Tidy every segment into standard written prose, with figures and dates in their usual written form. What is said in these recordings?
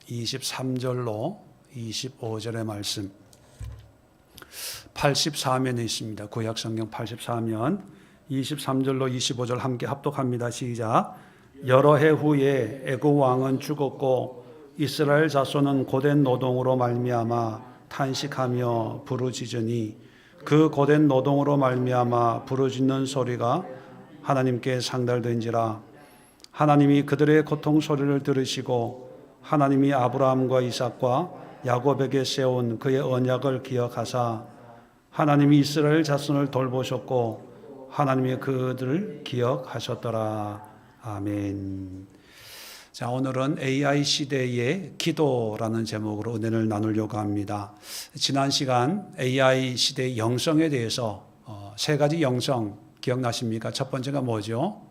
23절로 25절의 말씀, 84면에 있습니다. 구약성경 84면 23절로 25절 함께 합독합니다. 시작. 여러 해 후에 애굽 왕은 죽었고 이스라엘 자손은 고된 노동으로 말미암아 탄식하며 부르짖으니 그 고된 노동으로 말미암아 부르짖는 소리가 하나님께 상달된지라. 하나님이 그들의 고통 소리를 들으시고 하나님이 아브라함과 이삭과 야곱에게 세운 그의 언약을 기억하사 하나님이 이스라엘 자손을 돌보셨고 하나님이 그들을 기억하셨더라. 아멘. 자, 오늘은 AI 시대의 기도라는 제목으로 은혜를 나누려고 합니다. 지난 시간 AI 시대의 영성에 대해서 세 가지 영성 기억나십니까? 첫 번째가 뭐죠?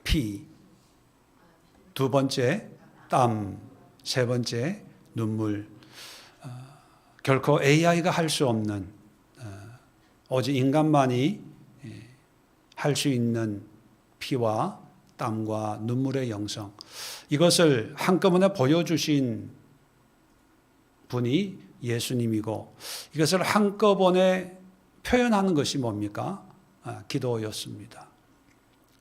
피, 두 번째 땀, 세 번째 눈물. 결코 AI가 할 수 없는, 오직 인간만이 할 수 있는 피와 땀과 눈물의 영성, 이것을 한꺼번에 보여주신 분이 예수님이고 이것을 한꺼번에 표현하는 것이 뭡니까? 기도였습니다.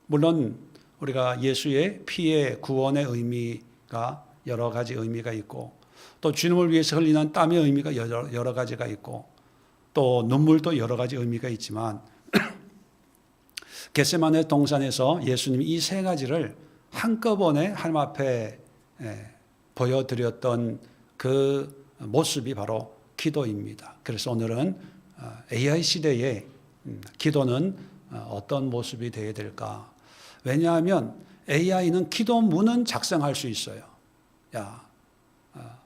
물론 우리가 예수의 피의 구원의 의미가 여러 가지 의미가 있고 또 주님을 위해서 흘리는 땀의 의미가 여러 가지가 있고 또 눈물도 여러 가지 의미가 있지만 겟세마네 동산에서 예수님이 이 세 가지를 한꺼번에 하나님 앞에 보여드렸던 그 모습이 바로 기도입니다. 그래서 오늘은 AI 시대에 기도는 어떤 모습이 되어야 될까? 왜냐하면 AI는 기도문은 작성할 수 있어요.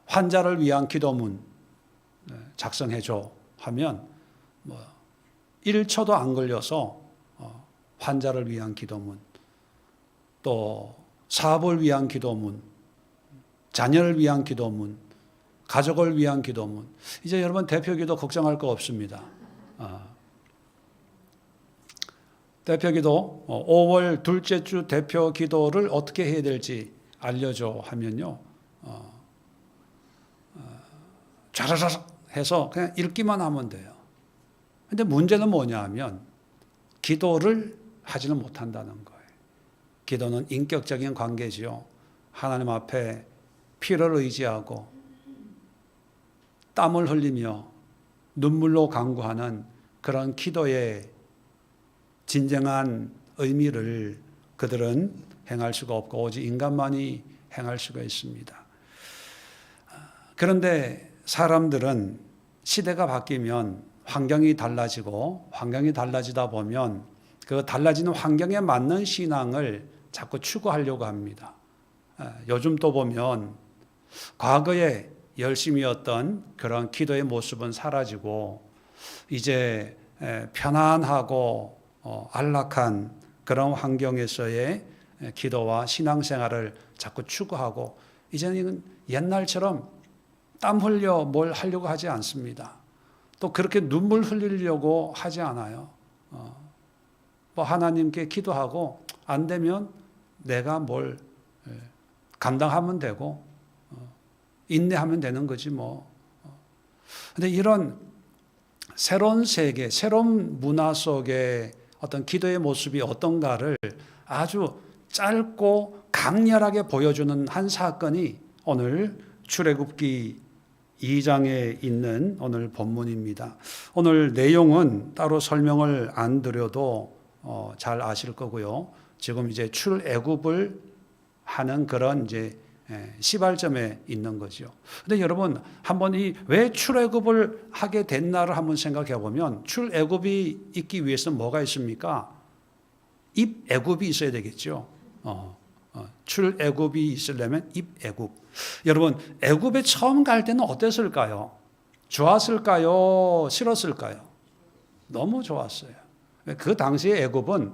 환자를 위한 기도문 작성해줘 하면 1초도 안 걸려서 환자를 위한 기도문, 또 사업을 위한 기도문, 자녀를 위한 기도문, 가족을 위한 기도문. 이제 여러분 대표기도 걱정할 거 없습니다. 대표기도 5월 둘째 주 대표기도를 어떻게 해야 될지 알려줘 하면요, 촤라라 해서 그냥 읽기만 하면 돼요. 근데 문제는 뭐냐 하면 기도를 하지는 못한다는 거예요. 기도는 인격적인 관계지요. 하나님 앞에 피를 의지하고 땀을 흘리며 눈물로 간구하는 그런 기도의 진정한 의미를 그들은 행할 수가 없고 오직 인간만이 행할 수가 있습니다. 그런데 사람들은 시대가 바뀌면 환경이 달라지고 환경이 달라지다 보면 그 달라지는 환경에 맞는 신앙을 자꾸 추구하려고 합니다. 요즘 또 보면 과거에 열심이었던 그런 기도의 모습은 사라지고 이제 편안하고 안락한 그런 환경에서의 기도와 신앙생활을 자꾸 추구하고 이제는 옛날처럼 땀 흘려 뭘 하려고 하지 않습니다. 또 그렇게 눈물 흘리려고 하지 않아요. 하나님께 기도하고 안 되면 내가 뭘 감당하면 되고 인내하면 되는 거지 뭐. 근데 이런 새로운 세계, 새로운 문화 속에 어떤 기도의 모습이 어떤가를 아주 짧고 강렬하게 보여주는 한 사건이 오늘 출애굽기 2장에 있는 오늘 본문입니다. 오늘 내용은 따로 설명을 안 드려도 잘 아실 거고요. 지금 이제 출애굽을 하는 그런 이제 시발점에 있는 거죠. 근데 여러분 한번 왜 출애굽을 하게 됐나를 한번 생각해 보면 출애굽이 있기 위해서는 뭐가 있습니까? 입애굽이 있어야 되겠죠. 출애굽이 있으려면 입애굽. 여러분 애굽에 처음 갈 때는 어땠을까요? 좋았을까요? 싫었을까요? 너무 좋았어요. 그 당시에 애굽은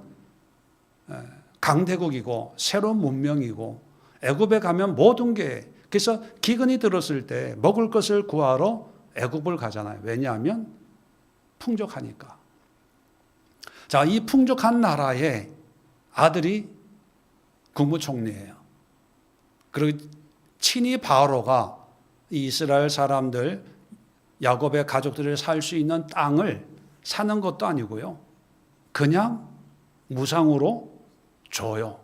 강대국이고 새로운 문명이고 애굽에 가면 모든 게, 그래서 기근이 들었을 때 먹을 것을 구하러 애굽을 가잖아요. 왜냐하면 풍족하니까. 자, 이 풍족한 나라의 아들이 국무총리예요. 그리고 친히 바로가 이 이스라엘 사람들, 야곱의 가족들이 살 수 있는 땅을 사는 것도 아니고요. 그냥 무상으로 줘요.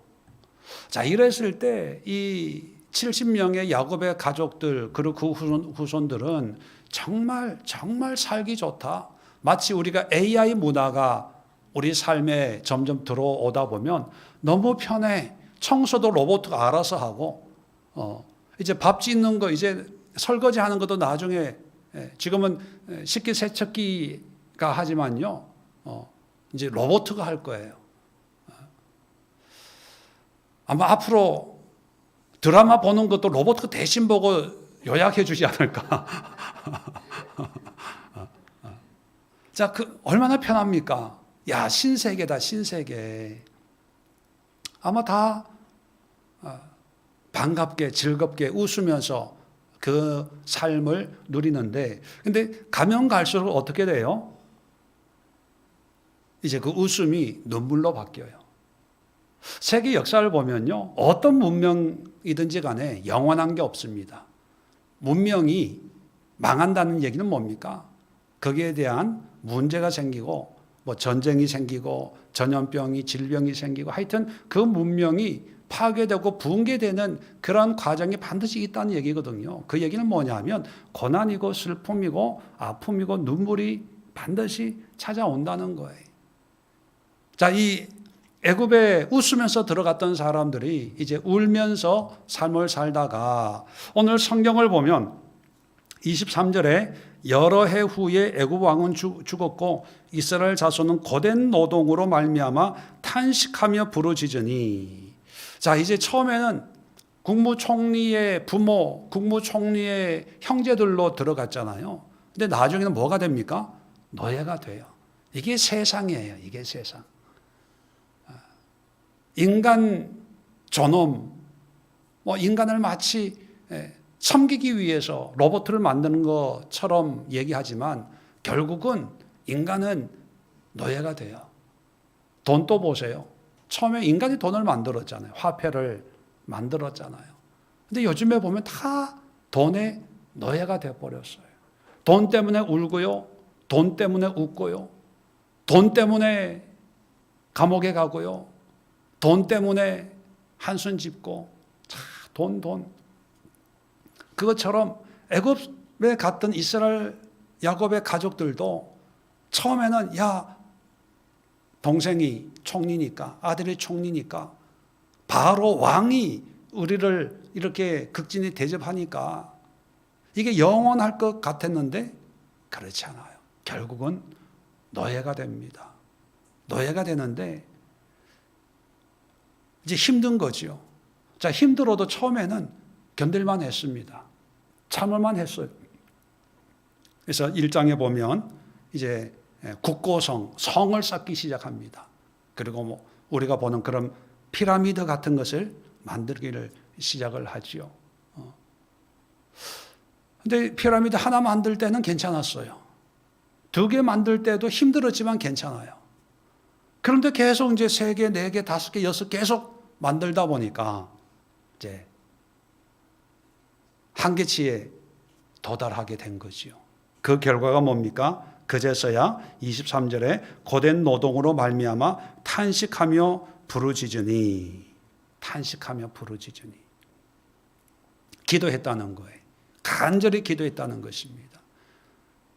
자, 이랬을 때 이 70명의 야곱의 가족들 그리고 그 후손들은 정말 살기 좋다. 마치 우리가 AI 문화가 우리 삶에 점점 들어오다 보면 너무 편해. 청소도 로봇가 알아서 하고, 이제 밥 짓는 거, 이제 설거지 하는 것도 나중에, 지금은 식기세척기가 하지만요, 이제 로봇가 할 거예요. 아마 앞으로 드라마 보는 것도 로봇 대신 보고 요약해 주지 않을까. 자, 얼마나 편합니까? 야, 신세계다, 신세계. 아마 다 반갑게, 즐겁게 웃으면서 그 삶을 누리는데, 근데 가면 갈수록 어떻게 돼요? 이제 그 웃음이 눈물로 바뀌어요. 세계 역사를 보면요, 어떤 문명이든지 간에 영원한 게 없습니다. 문명이 망한다는 얘기는 뭡니까? 거기에 대한 문제가 생기고, 뭐 전쟁이 생기고, 전염병이, 질병이 생기고, 하여튼 그 문명이 파괴되고 붕괴되는 그런 과정이 반드시 있다는 얘기거든요. 그 얘기는 뭐냐면 고난이고 슬픔이고 아픔이고 눈물이 반드시 찾아온다는 거예요. 자, 이 애굽에 웃으면서 들어갔던 사람들이 이제 울면서 삶을 살다가 오늘 성경을 보면 23절에 여러 해 후에 애굽 왕은 죽었고 이스라엘 자손은 고된 노동으로 말미암아 탄식하며 부르짖으니. 자, 이제 처음에는 국무총리의 부모, 국무총리의 형제들로 들어갔잖아요. 근데 나중에는 뭐가 됩니까? 노예가 돼요. 이게 세상이에요. 이게 세상. 인간 존엄, 인간을 마치 섬기기 위해서 로봇을 만드는 것처럼 얘기하지만 결국은 인간은 노예가 돼요. 돈 또 보세요. 처음에 인간이 돈을 만들었잖아요. 화폐를 만들었잖아요. 근데 요즘에 보면 다 돈의 노예가 되어버렸어요. 돈 때문에 울고요. 돈 때문에 웃고요. 돈 때문에 감옥에 가고요. 돈 때문에 한숨 짓고, 돈. 그것처럼 애굽에 갔던 이스라엘 야곱의 가족들도 처음에는 동생이 총리니까, 아들이 총리니까, 바로 왕이 우리를 이렇게 극진히 대접하니까 이게 영원할 것 같았는데 그렇지 않아요. 결국은 노예가 됩니다. 노예가 되는데 이제 힘든 거죠. 자, 힘들어도 처음에는 견딜만 했습니다. 참을만 했어요. 그래서 1장에 보면 이제 국고성, 성을 쌓기 시작합니다. 그리고 우리가 보는 그런 피라미드 같은 것을 만들기를 시작을 하지요. 근데 피라미드 하나 만들 때는 괜찮았어요. 2개 만들 때도 힘들었지만 괜찮아요. 그런데 계속 이제 3개, 4개, 5개, 6개 계속 만들다 보니까 이제 한계치에 도달하게 된 거지요. 그 결과가 뭡니까? 그제서야 23절에 고된 노동으로 말미암아 탄식하며 부르짖으니, 기도했다는 거예요. 간절히 기도했다는 것입니다.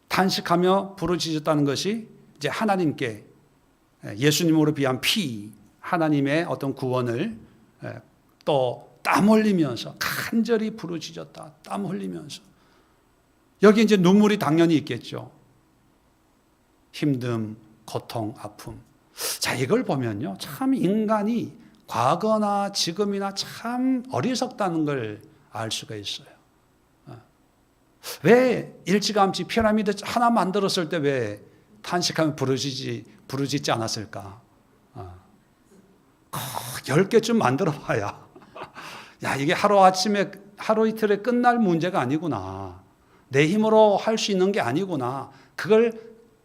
탄식하며 부르짖었다는 것이 이제 하나님께 예수님으로 비한 피, 하나님의 어떤 구원을 또 땀 흘리면서 간절히 부르짖었다. 땀 흘리면서. 여기 이제 눈물이 당연히 있겠죠. 힘듦, 고통, 아픔. 자, 이걸 보면요, 참 인간이 과거나 지금이나 참 어리석다는 걸 알 수가 있어요. 왜 일찌감치 피라미드 하나 만들었을 때 왜 탄식하면 부르짖지 않았을까? 10개쯤 만들어 봐야. 야, 이게 하루 이틀에 끝날 문제가 아니구나. 내 힘으로 할 수 있는 게 아니구나. 그걸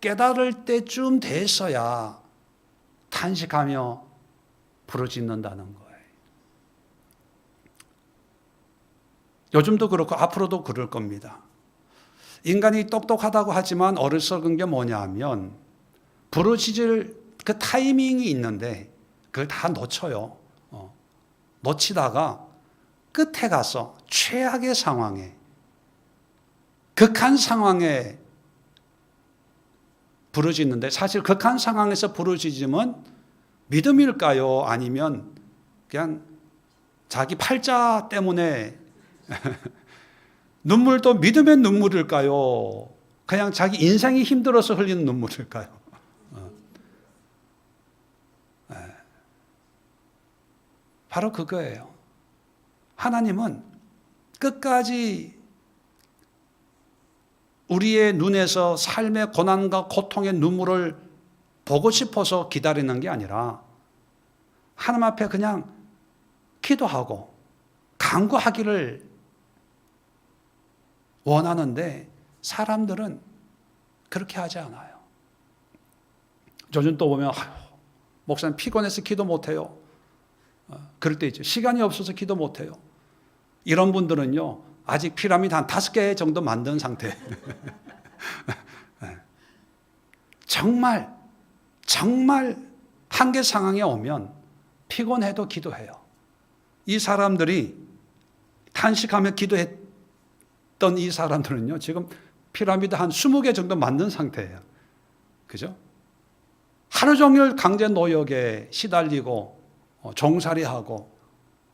깨달을 때쯤 됐어야 탄식하며 부르짖는다는 거예요. 요즘도 그렇고 앞으로도 그럴 겁니다. 인간이 똑똑하다고 하지만 어리석은 게 뭐냐 하면 부르짖을 그 타이밍이 있는데 그걸 다 놓쳐요. 놓치다가 끝에 가서 최악의 상황에, 극한 상황에 부르짖는데, 사실 극한 상황에서 부르짖으면 믿음일까요? 아니면 그냥 자기 팔자 때문에 눈물도 믿음의 눈물일까요? 그냥 자기 인생이 힘들어서 흘리는 눈물일까요? 바로 그거예요. 하나님은 끝까지 우리의 눈에서 삶의 고난과 고통의 눈물을 보고 싶어서 기다리는 게 아니라 하나님 앞에 그냥 기도하고 간구하기를 원하는데 사람들은 그렇게 하지 않아요. 요즘 또 보면 목사님 피곤해서 기도 못해요. 그럴 때 있죠. 시간이 없어서 기도 못해요. 이런 분들은요, 아직 피라미드 한 5개 정도 만든 상태. 정말 한계 상황에 오면 피곤해도 기도해요. 이 사람들이 탄식하며 기도했던 이 사람들은요, 지금 피라미드 한 20개 정도 만든 상태예요. 그죠? 하루 종일 강제 노역에 시달리고 종살이하고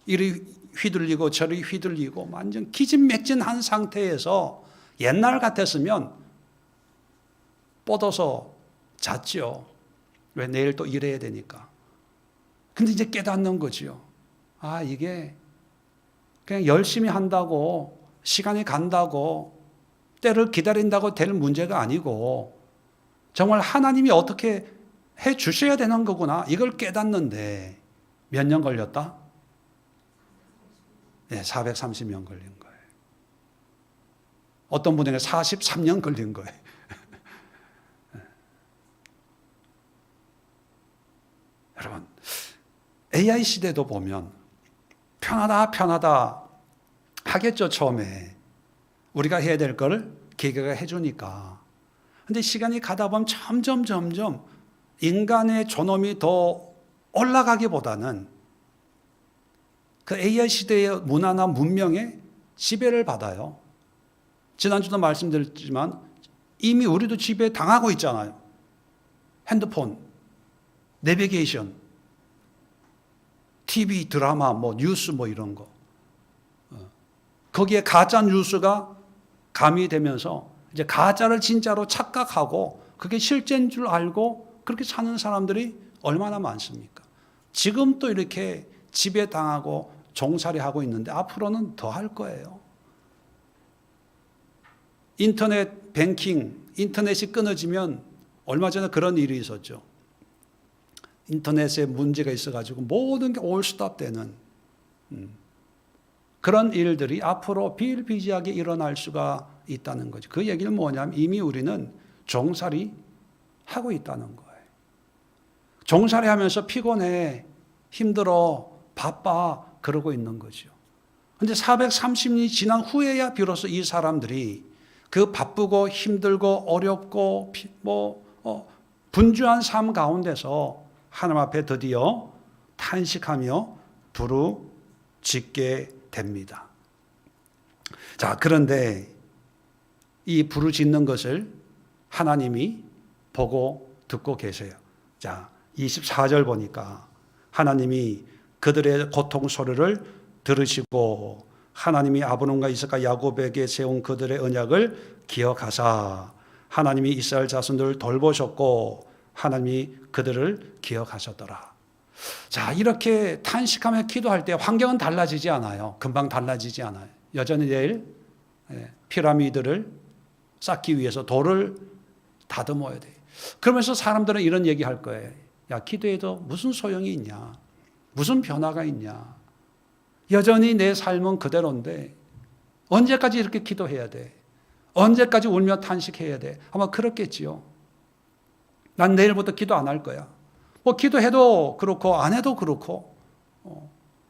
이리 휘둘리고 저리 휘둘리고 완전 기진맥진한 상태에서 옛날 같았으면 뻗어서 잤죠. 왜? 내일 또 일해야 되니까. 근데 이제 깨닫는 거지요. 아, 이게 그냥 열심히 한다고 시간이 간다고 때를 기다린다고 될 문제가 아니고 정말 하나님이 어떻게 해 주셔야 되는 거구나. 이걸 깨닫는데 몇 년 걸렸다? 네, 430년 걸린 거예요. 어떤 분에게 43년 걸린 거예요. 여러분, AI 시대도 보면 편하다 하겠죠, 처음에. 우리가 해야 될 걸 기계가 해주니까. 근데 시간이 가다 보면 점점 인간의 존엄이 더 올라가기보다는 그 AI 시대의 문화나 문명에 지배를 받아요. 지난주도 말씀드렸지만 이미 우리도 지배 당하고 있잖아요. 핸드폰, 내비게이션, TV, 드라마, 뉴스 이런 거. 거기에 가짜 뉴스가 가미되면서 이제 가짜를 진짜로 착각하고 그게 실제인 줄 알고 그렇게 사는 사람들이 얼마나 많습니까? 지금 또 이렇게 지배당하고 종살이하고 있는데 앞으로는 더 할 거예요. 인터넷 뱅킹, 인터넷이 끊어지면 얼마 전에 그런 일이 있었죠. 인터넷에 문제가 있어가지고 모든 게 올스톱 되는 그런 일들이 앞으로 비일비재하게 일어날 수가 있다는 거죠. 그 얘기는 뭐냐면 이미 우리는 종살이 하고 있다는 거예요. 종살이 하면서 피곤해, 힘들어, 바빠 그러고 있는 거죠. 그런데 430년이 지난 후에야 비로소 이 사람들이 그 바쁘고 힘들고 어렵고 분주한 삶 가운데서 하나님 앞에 드디어 탄식하며 부르짖게 됩니다. 자, 그런데 이 부르짖는 것을 하나님이 보고 듣고 계세요. 자, 24절 보니까 하나님이 그들의 고통 소리를 들으시고 하나님이 아브론과 이삭과 야곱에게 세운 그들의 언약을 기억하사 하나님이 이스라엘 자손들을 돌보셨고 하나님이 그들을 기억하셨더라. 자, 이렇게 탄식하며 기도할 때 환경은 달라지지 않아요. 금방 달라지지 않아요. 여전히 내일 피라미드를 쌓기 위해서 돌을 다듬어야 돼요. 그러면서 사람들은 이런 얘기 할 거예요. 야, 기도해도 무슨 소용이 있냐? 무슨 변화가 있냐? 여전히 내 삶은 그대로인데 언제까지 이렇게 기도해야 돼? 언제까지 울며 탄식해야 돼? 아마 그렇겠지요. 난 내일부터 기도 안 할 거야. 기도해도 그렇고 안 해도 그렇고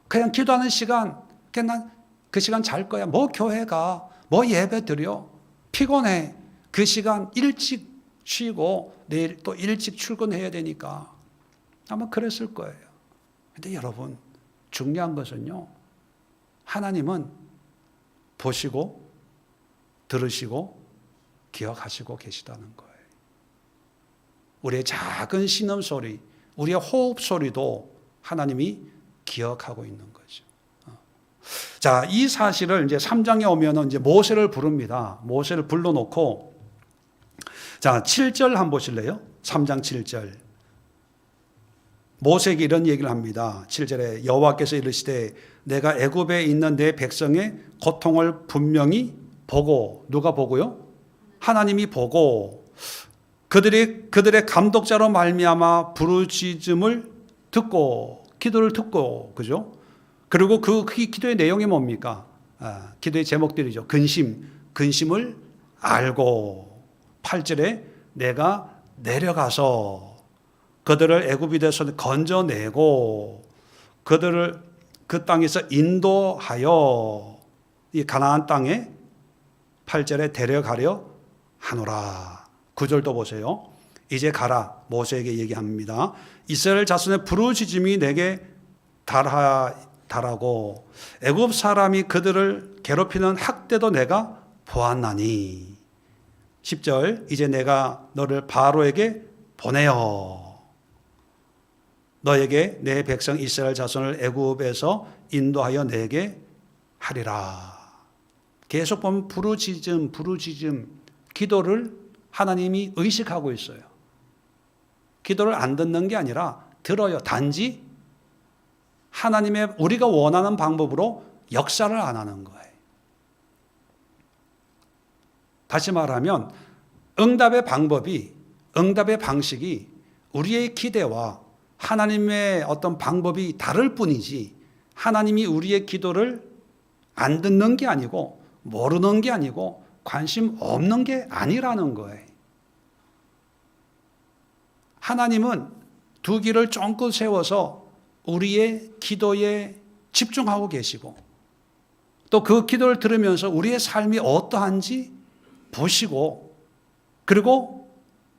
그냥 기도하는 시간 그냥 난 그 시간 잘 거야. 뭐 교회 가. 뭐 예배 드려. 피곤해. 그 시간 일찍 쉬고 내일 또 일찍 출근해야 되니까. 아마 그랬을 거예요. 근데 여러분, 중요한 것은요, 하나님은 보시고 들으시고 기억하시고 계시다는 거예요. 우리의 작은 신음소리, 우리의 호흡소리도 하나님이 기억하고 있는 거죠. 자, 이 사실을 이제 3장에 오면은 이제 모세를 부릅니다. 모세를 불러놓고, 자, 7절 한번 보실래요? 3장 7절. 모세에게 이런 얘기를 합니다. 7절에 여호와께서 이르시되 내가 애굽에 있는 내 백성의 고통을 분명히 보고, 누가 보고요? 하나님이 보고 그들의 감독자로 말미암아 부르짖음을 듣고, 기도를 듣고, 그죠? 그리고 그 기도의 내용이 뭡니까? 기도의 제목들이죠. 근심을 알고. 8절에 내가 내려가서 그들을 애굽에서 건져내고 그들을 그 땅에서 인도하여 이 가나안 땅에 8절에 데려가려 하노라. 9절도 보세요. 이제 가라. 모세에게 얘기합니다. 이스라엘 자손의 부르짖음이 내게 달하고 애굽 사람이 그들을 괴롭히는 학대도 내가 보았나니. 10절 이제 내가 너를 바로에게 보내어 너에게 내 백성 이스라엘 자손을 애굽에서 인도하여 내게 하리라. 계속 보면 부르짖음, 기도를 하나님이 의식하고 있어요. 기도를 안 듣는 게 아니라 들어요. 단지 하나님의 우리가 원하는 방법으로 역사를 안 하는 거예요. 다시 말하면 응답의 방식이 우리의 기대와 하나님의 어떤 방법이 다를 뿐이지, 하나님이 우리의 기도를 안 듣는 게 아니고 모르는 게 아니고 관심 없는 게 아니라는 거예요. 하나님은 두 길을 쫑긋 세워서 우리의 기도에 집중하고 계시고, 또 그 기도를 들으면서 우리의 삶이 어떠한지 보시고, 그리고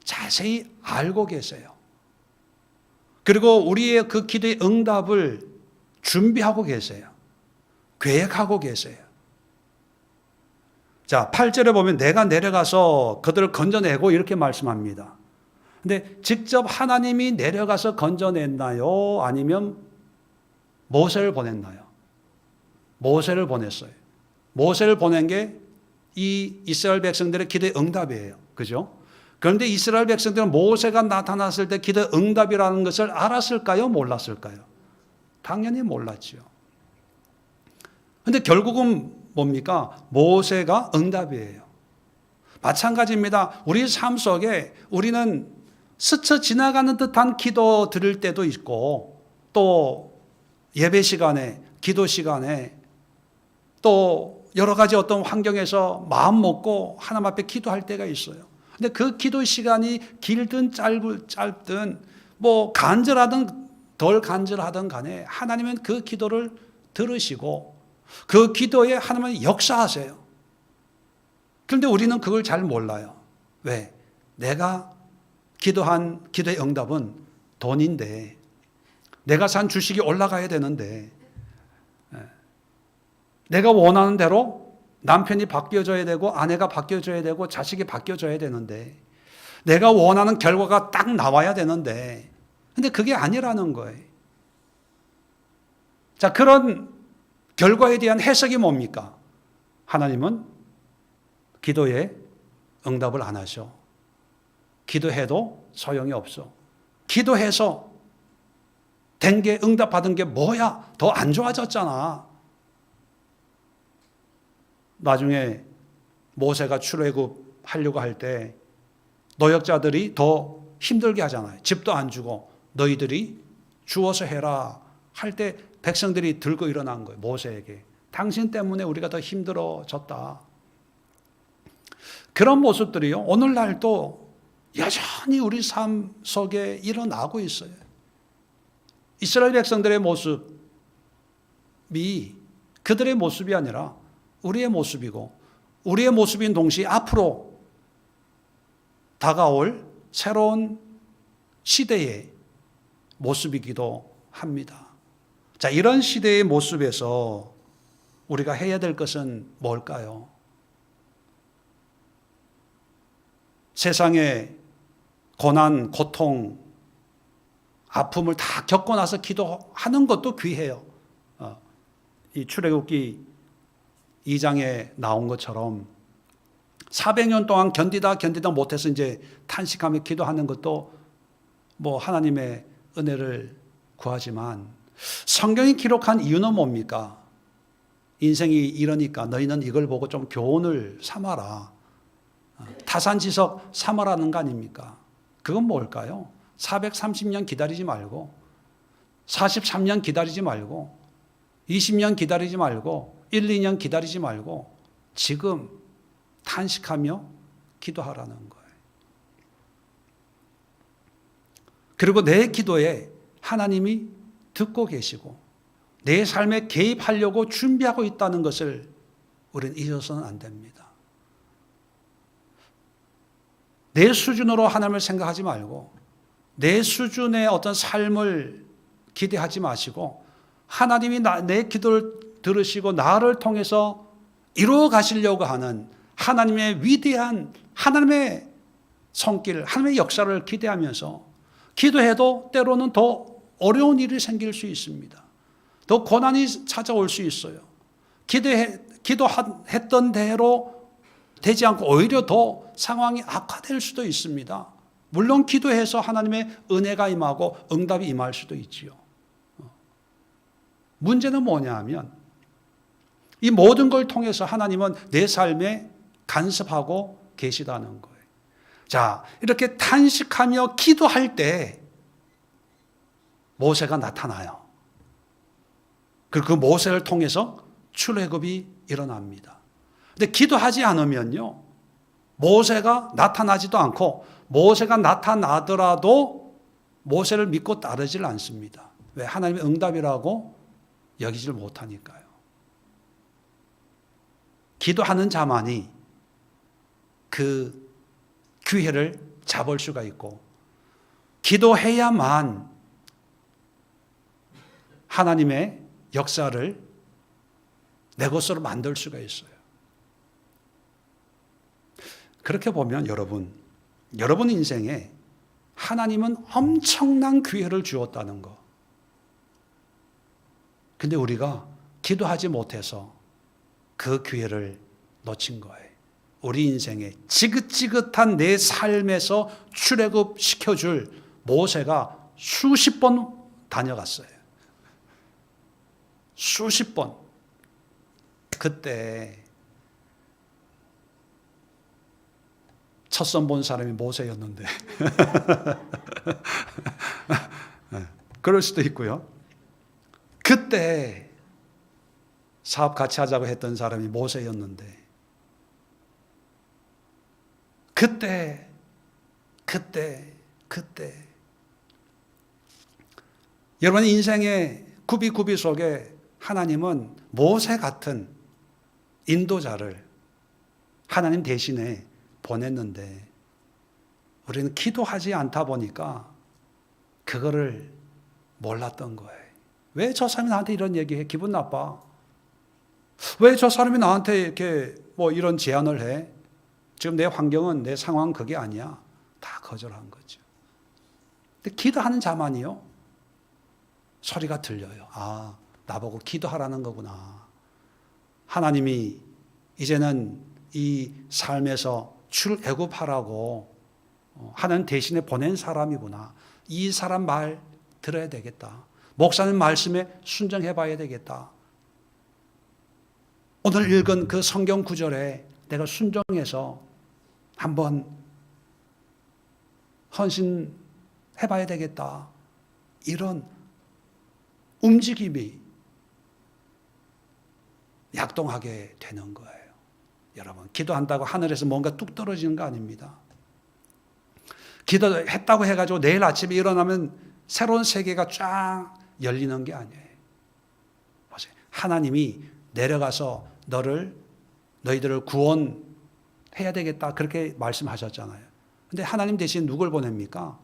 자세히 알고 계세요. 그리고 우리의 그 기도의 응답을 준비하고 계세요. 계획하고 계세요. 자, 8절에 보면 내가 내려가서 그들을 건져내고 이렇게 말씀합니다. 근데 직접 하나님이 내려가서 건져냈나요? 아니면 모세를 보냈나요? 모세를 보냈어요. 모세를 보낸 게 이 이스라엘 백성들의 기도의 응답이에요. 그죠? 그런데 이스라엘 백성들은 모세가 나타났을 때 기도의 응답이라는 것을 알았을까요? 몰랐을까요? 당연히 몰랐죠. 그런데 결국은 뭡니까? 모세가 응답이에요. 마찬가지입니다. 우리 삶 속에 우리는 스쳐 지나가는 듯한 기도 들을 때도 있고, 또 예배 시간에, 기도 시간에, 또 여러 가지 어떤 환경에서 마음 먹고 하나님 앞에 기도할 때가 있어요. 근데 그 기도 시간이 길든 짧든 뭐 간절하든 덜 간절하든 간에 하나님은 그 기도를 들으시고 그 기도에 하나님은 역사하세요. 그런데 우리는 그걸 잘 몰라요. 왜? 내가 기도한 기도의 응답은 돈인데, 내가 산 주식이 올라가야 되는데, 내가 원하는 대로 남편이 바뀌어줘야 되고 아내가 바뀌어줘야 되고 자식이 바뀌어줘야 되는데, 내가 원하는 결과가 딱 나와야 되는데, 근데 그게 아니라는 거예요. 자, 그런 결과에 대한 해석이 뭡니까? 하나님은 기도에 응답을 안 하셔. 기도해도 소용이 없어. 기도해서 된 게, 응답받은 게 뭐야? 더 안 좋아졌잖아. 나중에 모세가 출애굽 하려고 할 때 노역자들이 더 힘들게 하잖아요. 집도 안 주고 너희들이 주어서 해라 할 때 백성들이 들고 일어난 거예요. 모세에게. 당신 때문에 우리가 더 힘들어졌다. 그런 모습들이요, 오늘날도 여전히 우리 삶 속에 일어나고 있어요. 이스라엘 백성들의 모습이 그들의 모습이 아니라 우리의 모습이고, 우리의 모습인 동시에 앞으로 다가올 새로운 시대의 모습이기도 합니다. 자, 이런 시대의 모습에서 우리가 해야 될 것은 뭘까요? 세상의 고난, 고통, 아픔을 다 겪고 나서 기도하는 것도 귀해요. 이 출애굽기 2장에 나온 것처럼 400년 동안 견디다 못해서 이제 탄식하며 기도하는 것도 뭐 하나님의 은혜를 구하지만, 성경이 기록한 이유는 뭡니까? 인생이 이러니까 너희는 이걸 보고 좀 교훈을 삼아라, 타산지석 삼아라는 거 아닙니까? 그건 뭘까요? 430년 기다리지 말고, 43년 기다리지 말고, 20년 기다리지 말고, 1, 2년 기다리지 말고 지금 탄식하며 기도하라는 거예요. 그리고 내 기도에 하나님이 듣고 계시고 내 삶에 개입하려고 준비하고 있다는 것을 우리는 잊어서는 안 됩니다. 내 수준으로 하나님을 생각하지 말고 내 수준의 어떤 삶을 기대하지 마시고, 하나님이 내 기도를 들으시고 나를 통해서 이루어 가시려고 하는 하나님의 위대한 하나님의 손길, 하나님의 역사를 기대하면서 기도해도 때로는 더 어려운 일이 생길 수 있습니다. 더 고난이 찾아올 수 있어요. 기도했던 대로 되지 않고 오히려 더 상황이 악화될 수도 있습니다. 물론 기도해서 하나님의 은혜가 임하고 응답이 임할 수도 있지요. 문제는 뭐냐 하면 이 모든 걸 통해서 하나님은 내 삶에 간섭하고 계시다는 거예요. 자, 이렇게 탄식하며 기도할 때 모세가 나타나요. 그리고 그 모세를 통해서 출애굽이 일어납니다. 근데 기도하지 않으면요, 모세가 나타나지도 않고, 모세가 나타나더라도 모세를 믿고 따르질 않습니다. 왜? 하나님의 응답이라고 여기질 못하니까요. 기도하는 자만이 그 기회를 잡을 수가 있고, 기도해야만 하나님의 역사를 내 것으로 만들 수가 있어요. 그렇게 보면 여러분 인생에 하나님은 엄청난 기회를 주었다는 거. 근데 우리가 기도하지 못해서 그 기회를 놓친 거예요. 우리 인생에 지긋지긋한 내 삶에서 출애굽 시켜줄 모세가 수십 번 다녀갔어요. 수십 번. 그때 첫 선 본 사람이 모세였는데 그럴 수도 있고요. 그때 사업 같이 하자고 했던 사람이 모세였는데, 그때 여러분 인생의 구비구비 속에 하나님은 모세 같은 인도자를 하나님 대신에 보냈는데, 우리는 기도하지 않다 보니까 그거를 몰랐던 거예요. 왜 저 사람이 나한테 이런 얘기해? 기분 나빠. 왜 저 사람이 나한테 이렇게 뭐 이런 제안을 해? 지금 내 환경은, 내 상황은 그게 아니야. 다 거절한 거죠. 근데 기도하는 자만이요, 소리가 들려요. 아, 나보고 기도하라는 거구나. 하나님이 이제는 이 삶에서 출애굽하라고 하나님 대신에 보낸 사람이구나. 이 사람 말 들어야 되겠다. 목사님 말씀에 순종해 봐야 되겠다. 오늘 읽은 그 성경 구절에 내가 순종해서 한번 헌신해 봐야 되겠다. 이런 움직임이 약동하게 되는 거예요. 여러분, 기도한다고 하늘에서 뭔가 뚝 떨어지는 거 아닙니다. 기도했다고 해가지고 내일 아침에 일어나면 새로운 세계가 쫙 열리는 게 아니에요. 보세요. 하나님이 내려가서 너희들을 구원해야 되겠다. 그렇게 말씀하셨잖아요. 근데 하나님 대신 누굴 보냅니까?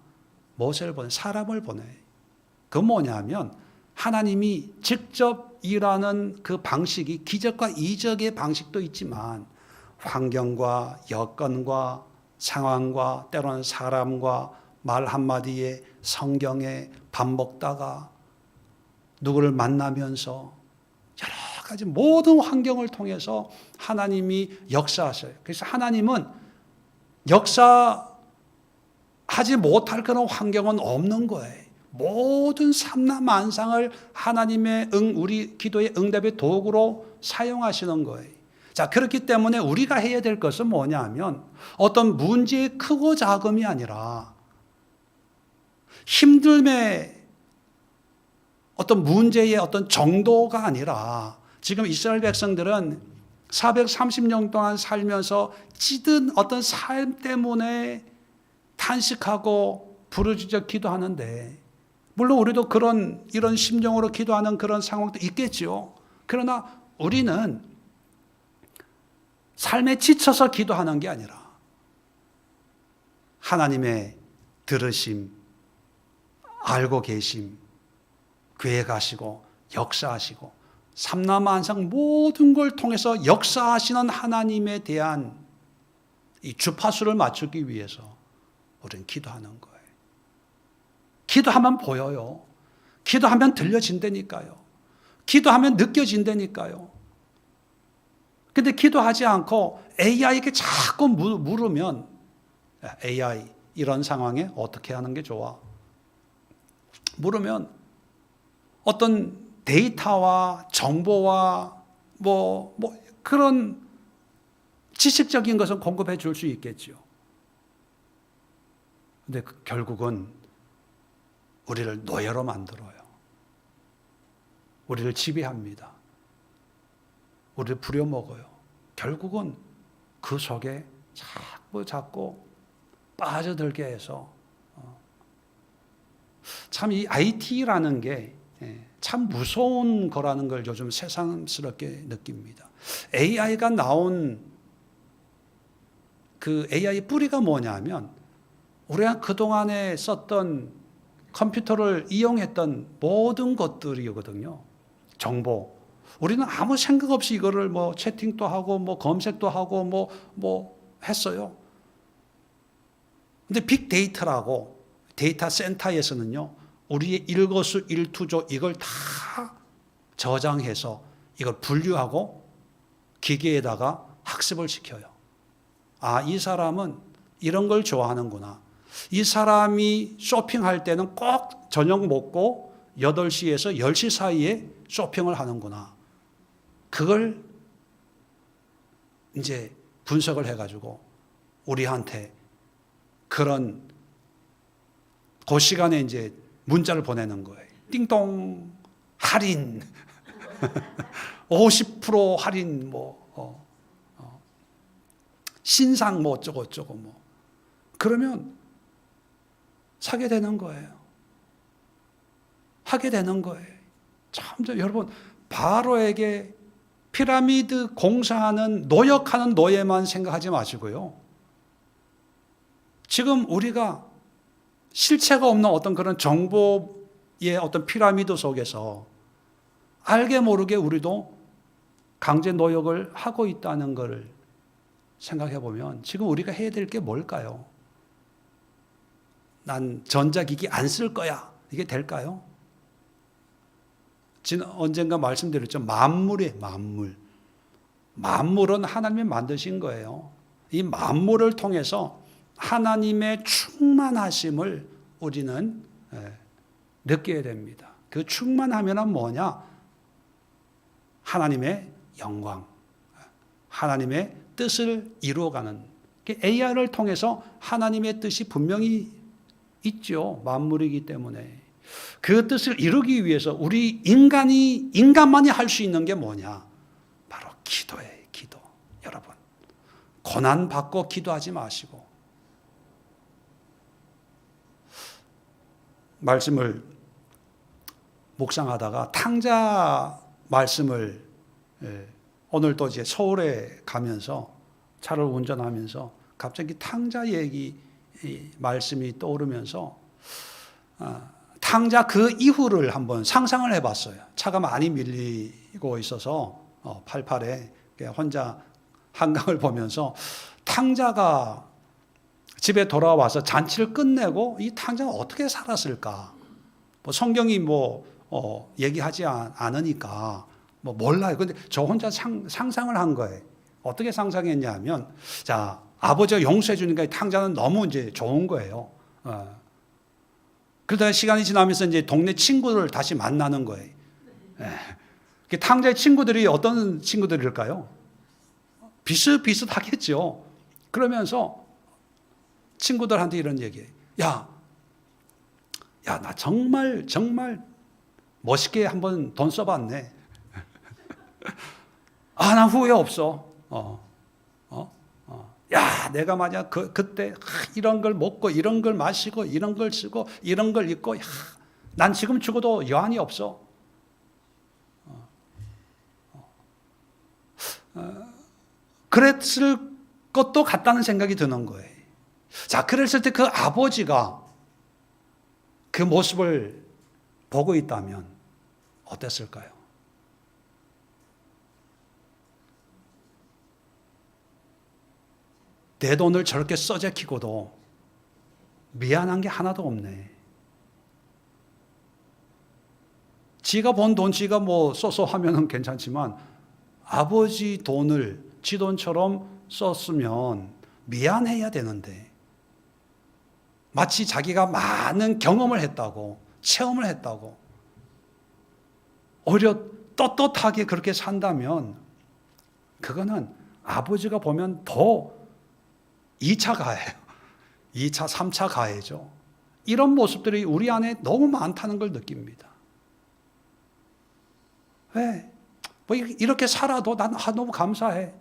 모세를 보내, 사람을 보내. 그건 뭐냐면 하나님이 직접 일하는 그 방식이 기적과 이적의 방식도 있지만 환경과 여건과 상황과 때로는 사람과 말 한마디에 성경에 밥 먹다가 누구를 만나면서 여러 가지 모든 환경을 통해서 하나님이 역사하셔요. 그래서 하나님은 역사하지 못할 그런 환경은 없는 거예요. 모든 삼라만상을 하나님의 우리 기도의 응답의 도구로 사용하시는 거예요. 자, 그렇기 때문에 우리가 해야 될 것은 뭐냐 하면 어떤 문제의 크고 작음이 아니라 힘듦의 어떤 문제의 어떤 정도가 아니라 지금 이스라엘 백성들은 430년 동안 살면서 찌든 어떤 삶 때문에 탄식하고 부르짖어 기도하는데 물론 우리도 이런 심정으로 기도하는 그런 상황도 있겠죠. 그러나 우리는 삶에 지쳐서 기도하는 게 아니라 하나님의 들으심, 알고 계심, 계획하시고 역사하시고 삼라만상 모든 걸 통해서 역사하시는 하나님에 대한 이 주파수를 맞추기 위해서 우리는 기도하는 거예요. 기도하면 보여요. 기도하면 들려진다니까요. 기도하면 느껴진다니까요. 근데 기도하지 않고 AI에게 자꾸 물으면 AI 이런 상황에 어떻게 하는 게 좋아? 물으면 어떤 데이터와 정보와 뭐 그런 지식적인 것은 공급해 줄 수 있겠죠. 근데 결국은 우리를 노예로 만들어요. 우리를 지배합니다. 우리를 부려먹어요. 결국은 그 속에 자꾸 빠져들게 해서 참 이 IT라는 게 참 무서운 거라는 걸 요즘 새삼스럽게 느낍니다. AI가 나온 그 AI 뿌리가 뭐냐면 우리가 그동안에 썼던 컴퓨터를 이용했던 모든 것들이거든요. 정보. 우리는 아무 생각 없이 이거를 뭐 채팅도 하고 뭐 검색도 하고 뭐 했어요. 근데 빅데이터라고 데이터 센터에서는요. 우리의 일거수일투족 이걸 다 저장해서 이걸 분류하고 기계에다가 학습을 시켜요. 아, 이 사람은 이런 걸 좋아하는구나. 이 사람이 쇼핑할 때는 꼭 저녁 먹고 8시에서 10시 사이에 쇼핑을 하는구나. 그걸 이제 분석을 해가지고 우리한테 그 시간에 이제 문자를 보내는 거예요. 띵동 할인 50% 할인 신상 어쩌고 그러면 사게 되는 거예요. 하게 되는 거예요. 참 여러분 바로에게 피라미드 공사하는 노역하는 노예만 생각하지 마시고요. 지금 우리가 실체가 없는 어떤 그런 정보의 어떤 피라미드 속에서 알게 모르게 우리도 강제 노역을 하고 있다는 것을 생각해 보면 지금 우리가 해야 될 게 뭘까요? 난 전자기기 안 쓸 거야. 이게 될까요? 언젠가 말씀드렸죠. 만물이에요, 만물. 만물은 하나님이 만드신 거예요. 이 만물을 통해서 하나님의 충만하심을 우리는 느껴야 됩니다. 그 충만하면은 뭐냐? 하나님의 영광, 하나님의 뜻을 이루어가는 AI를 통해서 하나님의 뜻이 분명히 있죠. 만물이기 때문에. 그 뜻을 이루기 위해서 우리 인간만이 할 수 있는 게 뭐냐? 바로 기도예요, 기도. 여러분, 고난받고 기도하지 마시고 말씀을 묵상하다가 탕자 말씀을 예, 오늘도 이제 서울에 가면서 차를 운전하면서 갑자기 탕자 얘기 말씀이 떠오르면서 탕자 그 이후를 한번 상상을 해봤어요. 차가 많이 밀리고 있어서 88에 혼자 한강을 보면서 탕자가 집에 돌아와서 잔치를 끝내고 이 탕자가 어떻게 살았을까? 뭐 성경이 얘기하지 않으니까 몰라요. 근데 저 혼자 상상을 한 거예요. 어떻게 상상했냐면, 자, 아버지가 용서해 주니까 탕자는 너무 이제 좋은 거예요. 그러다가 시간이 지나면서 이제 동네 친구를 다시 만나는 거예요. 탕자의 친구들이 어떤 친구들일까요? 비슷하겠죠. 그러면서 친구들한테 이런 얘기해요. 야, 나 정말 멋있게 한번 돈 써봤네. 나 후회 없어. 야, 내가 만약 그때 이런 걸 먹고, 이런 걸 마시고, 이런 걸 쓰고, 이런 걸 입고, 난 지금 죽어도 여한이 없어. 그랬을 것도 같다는 생각이 드는 거예요. 자, 그랬을 때 그 아버지가 그 모습을 보고 있다면 어땠을까요? 내 돈을 저렇게 써재키고도 미안한 게 하나도 없네. 지가 번 돈 지가 써서 하면은 괜찮지만 아버지 돈을 지 돈처럼 썼으면 미안해야 되는데, 마치 자기가 많은 경험을 했다고, 체험을 했다고, 오히려 떳떳하게 그렇게 산다면 그거는 아버지가 보면 더 2차 가해요. 2차, 3차 가해죠. 이런 모습들이 우리 안에 너무 많다는 걸 느낍니다. 왜? 이렇게 살아도 난 너무 감사해.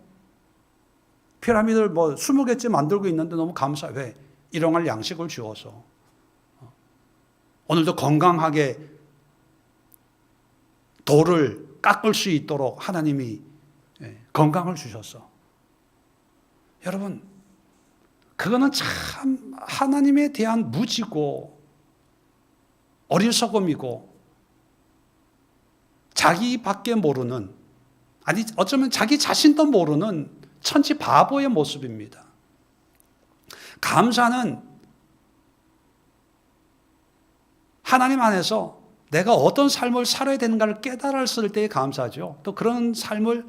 피라미드를 20개째 만들고 있는데 너무 감사해. 왜? 일용할 양식을 주어서. 오늘도 건강하게 돌을 깎을 수 있도록 하나님이 건강을 주셨어. 여러분, 그거는 참 하나님에 대한 무지고 어리석음이고 자기밖에 모르는, 아니 어쩌면 자기 자신도 모르는 천지 바보의 모습입니다. 감사는 하나님 안에서 내가 어떤 삶을 살아야 되는가를 깨달았을 때의 감사죠. 또 그런 삶을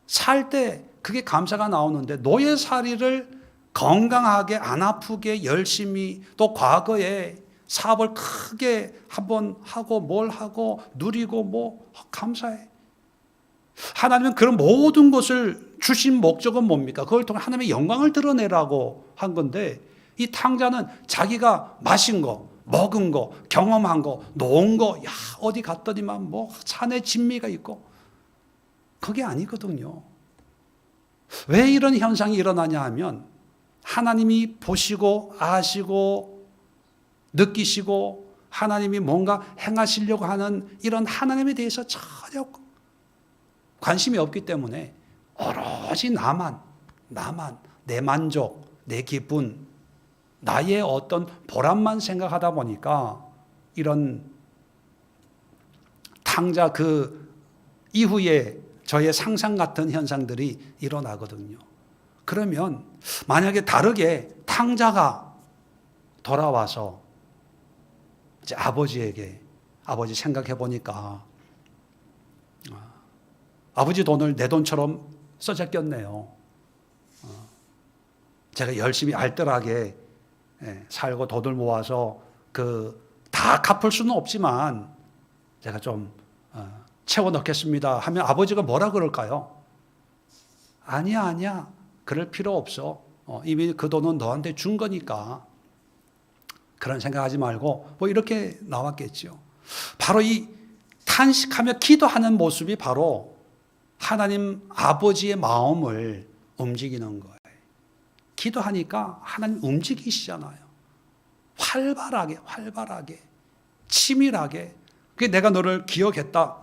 살 때 그게 감사가 나오는데, 노예살이를 건강하게 안 아프게 열심히, 또 과거에 사업을 크게 한번 하고 뭘 하고 누리고 감사해. 하나님은 그런 모든 것을 주신 목적은 뭡니까? 그걸 통해 하나님의 영광을 드러내라고 한 건데, 이 탕자는 자기가 마신 거, 먹은 거, 경험한 거, 놓은 거, 어디 갔더니만 산에 진미가 있고, 그게 아니거든요. 왜 이런 현상이 일어나냐 하면, 하나님이 보시고 아시고 느끼시고 하나님이 뭔가 행하시려고 하는 이런 하나님에 대해서 전혀 관심이 없기 때문에 오로지 나만, 내 만족, 내 기분, 나의 어떤 보람만 생각하다 보니까 이런 탕자 그 이후에 저의 상상 같은 현상들이 일어나거든요. 그러면 만약에 다르게 탕자가 돌아와서 이제 아버지에게, 아버지 생각해 보니까 아버지 돈을 내 돈처럼 써제꼈네요. 제가 열심히 알뜰하게 살고 돈을 모아서 다 갚을 수는 없지만 제가 좀 채워 넣겠습니다 하면 아버지가 뭐라 그럴까요? 아니야. 그럴 필요 없어. 이미 그 돈은 너한테 준 거니까. 그런 생각하지 말고 이렇게 나왔겠죠. 바로 이 탄식하며 기도하는 모습이 바로 하나님 아버지의 마음을 움직이는 거예요. 기도하니까 하나님 움직이시잖아요. 활발하게 치밀하게. 내가 너를 기억했다.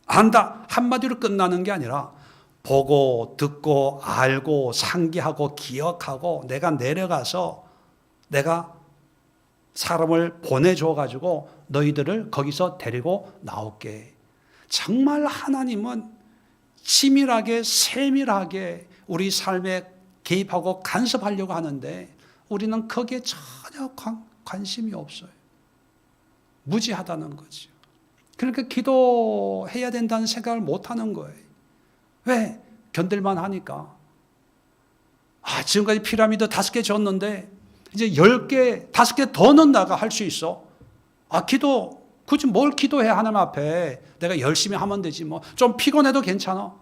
안다 한마디로 끝나는 게 아니라 보고 듣고 알고 상기하고 기억하고 내가 내려가서 내가 사람을 보내줘 가지고 너희들을 거기서 데리고 나올게. 정말 하나님은 치밀하게 세밀하게 우리 삶에 개입하고 간섭하려고 하는데 우리는 거기에 전혀 관심이 없어요. 무지하다는 거죠. 그러니까 기도해야 된다는 생각을 못하는 거예요. 왜? 견딜만 하니까. 지금까지 피라미드 5개 졌는데 이제 10개, 5개 더는 나가 할 수 있어. 기도, 굳이 뭘 기도해, 하나님 앞에. 내가 열심히 하면 되지 뭐. 좀 피곤해도 괜찮아.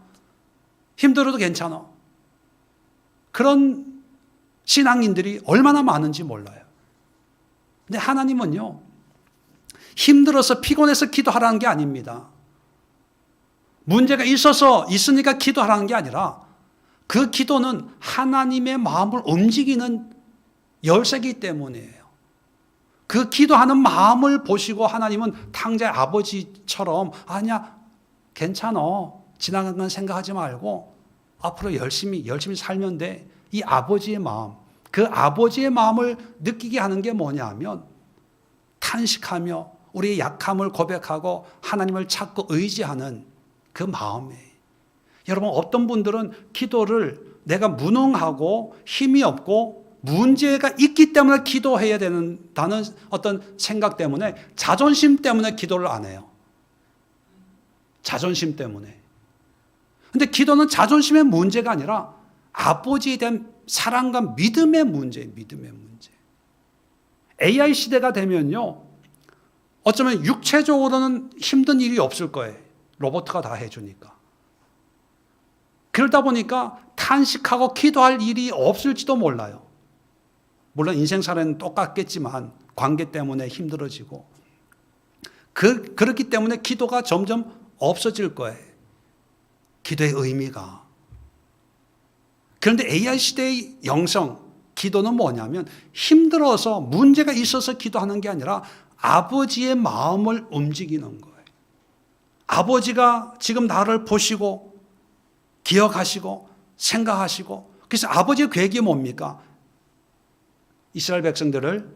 힘들어도 괜찮아. 그런 신앙인들이 얼마나 많은지 몰라요. 근데 하나님은요, 힘들어서 피곤해서 기도하라는 게 아닙니다. 문제가 있으니까 기도하라는 게 아니라 그 기도는 하나님의 마음을 움직이는 열쇠이기 때문이에요. 그 기도하는 마음을 보시고 하나님은 탕자의 아버지처럼 아니야 괜찮아 지나간 건 생각하지 말고 앞으로 열심히 살면 돼. 이 아버지의 마음, 그 아버지의 마음을 느끼게 하는 게 뭐냐면 탄식하며 우리의 약함을 고백하고 하나님을 찾고 의지하는 그 마음이에요. 여러분 어떤 분들은 기도를 내가 무능하고 힘이 없고 문제가 있기 때문에 기도해야 된다는 어떤 생각 때문에 자존심 때문에 기도를 안 해요. 자존심 때문에. 근데 기도는 자존심의 문제가 아니라 아버지에 대한 사랑과 믿음의 문제예요. 믿음의 문제. AI 시대가 되면요. 어쩌면 육체적으로는 힘든 일이 없을 거예요. 로봇가 다 해주니까. 그러다 보니까 탄식하고 기도할 일이 없을지도 몰라요. 물론 인생살이는 똑같겠지만 관계 때문에 힘들어지고 그렇기 때문에 기도가 점점 없어질 거예요. 기도의 의미가. 그런데 AI 시대의 영성, 기도는 뭐냐면 힘들어서 문제가 있어서 기도하는 게 아니라 아버지의 마음을 움직이는 거예요. 아버지가 지금 나를 보시고 기억하시고 생각하시고 그래서 아버지의 계획이 뭡니까? 이스라엘 백성들을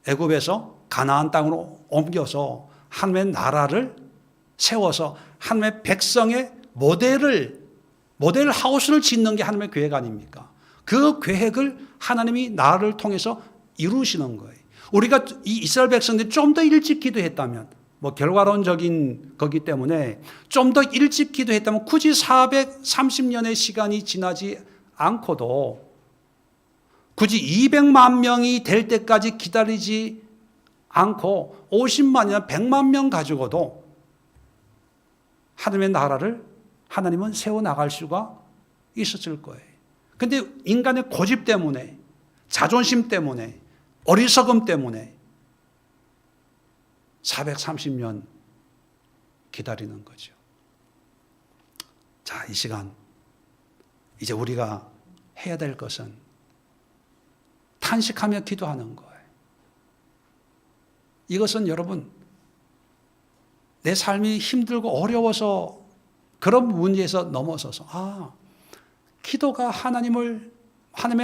애굽에서 가나안 땅으로 옮겨서 하나님의 나라를 세워서 하나님의 백성의 모델 하우스를 짓는 게 하나님의 계획 아닙니까? 그 계획을 하나님이 나를 통해서 이루시는 거예요. 우리가 이 이스라엘 백성들이 좀 더 일찍 기도했다면 결과론적인 거기 때문에 좀 더 일찍 기도했다면 굳이 430년의 시간이 지나지 않고도 굳이 200만 명이 될 때까지 기다리지 않고 50만이나 100만 명 가지고도 하나님의 나라를 하나님은 세워나갈 수가 있었을 거예요. 그런데 인간의 고집 때문에 자존심 때문에 어리석음 때문에 430년 기다리는 거죠. 자, 이 시간 이제 우리가 해야 될 것은 탄식하며 기도하는 거예요. 이것은 여러분 내 삶이 힘들고 어려워서 그런 문제에서 넘어서서 기도가 하나님의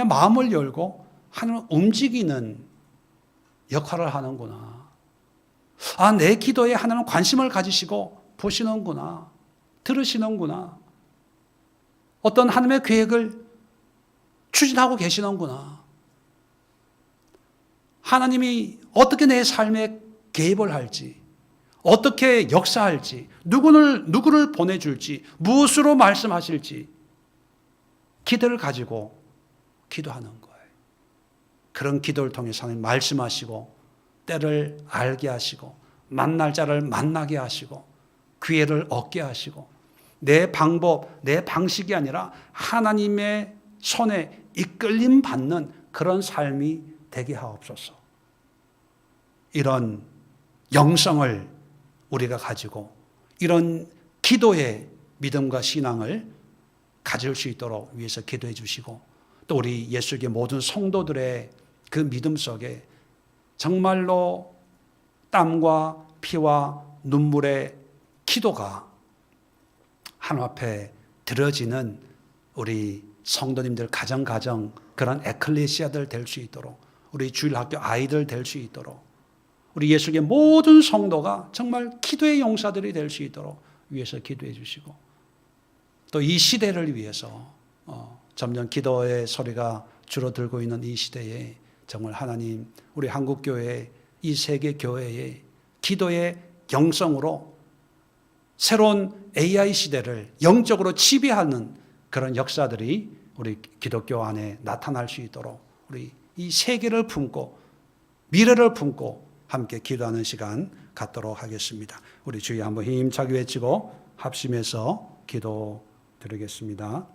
마음을 열고 하나님을 움직이는 역할을 하는구나. 내 기도에 하나님 관심을 가지시고 보시는구나. 들으시는구나. 어떤 하나님의 계획을 추진하고 계시는구나. 하나님이 어떻게 내 삶에 개입을 할지, 어떻게 역사할지, 누구를 보내줄지, 무엇으로 말씀하실지 기대를 가지고 기도하는 거예요. 그런 기도를 통해서 하나님 말씀하시고 때를 알게 하시고 만날 자를 만나게 하시고 기회를 얻게 하시고 내 방법, 내 방식이 아니라 하나님의 손에 이끌림 받는 그런 삶이 되게 하옵소서. 이런 영성을 우리가 가지고 이런 기도의 믿음과 신앙을 가질 수 있도록 위해서 기도해 주시고 또 우리 예수의 모든 성도들의 그 믿음 속에 정말로 땀과 피와 눈물의 기도가 하나님 앞에 드려지는 우리 성도님들 가정 그런 에클레시아들 될 수 있도록, 우리 주일학교 아이들 될 수 있도록, 우리 예수의 모든 성도가 정말 기도의 용사들이 될 수 있도록 위해서 기도해 주시고, 또 이 시대를 위해서 점점 기도의 소리가 줄어들고 있는 이 시대에 정말 하나님 우리 한국교회, 이 세계 교회의 기도의 영성으로 새로운 AI 시대를 영적으로 지배하는 그런 역사들이 우리 기독교 안에 나타날 수 있도록 우리 이 세계를 품고 미래를 품고 함께 기도하는 시간 갖도록 하겠습니다. 우리 주여 한번 힘차게 외치고 합심해서 기도 드리겠습니다.